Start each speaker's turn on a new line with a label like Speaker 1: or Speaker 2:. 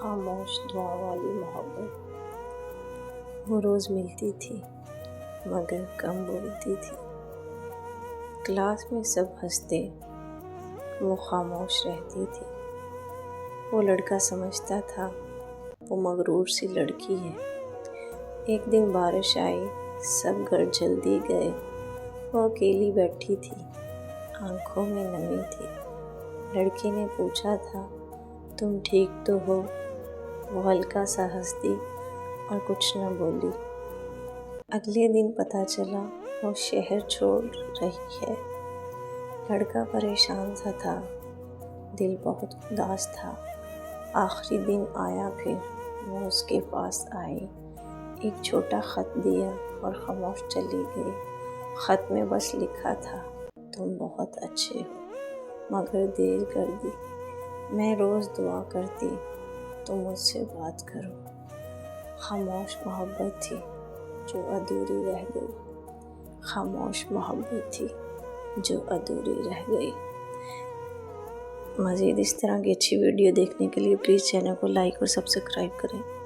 Speaker 1: خاموش دعا والی محبت۔ وہ روز ملتی تھی مگر کم بولتی تھی۔ کلاس میں سب ہنستے، وہ خاموش رہتی تھی۔ وہ لڑکا سمجھتا تھا وہ مغرور سی لڑکی ہے۔ ایک دن بارش آئی، سب گھر جلدی گئے، وہ اکیلی بیٹھی تھی، آنکھوں میں نمی تھی۔ لڑکی نے پوچھا تھا تم ٹھیک تو ہو؟ وہ ہلکا سا ہنس دی اور کچھ نہ بولی۔ اگلے دن پتہ چلا وہ شہر چھوڑ رہی ہے۔ لڑکا پریشان سا تھا، دل بہت اداس تھا۔ آخری دن آیا، پھر وہ اس کے پاس آئی، ایک چھوٹا خط دیا اور خاموش چلی گئی۔ خط میں بس لکھا تھا تم بہت اچھے ہو مگر دیر کر دی، میں روز دعا کرتی تم مجھ سے بات کرو۔ خاموش محبت تھی جو ادھوری رہ گئی، خاموش محبت تھی جو ادھوری رہ گئی۔ مزید اس طرح کی اچھی ویڈیو دیکھنے کے لیے پلیز چینل کو لائک اور سبسکرائب کریں۔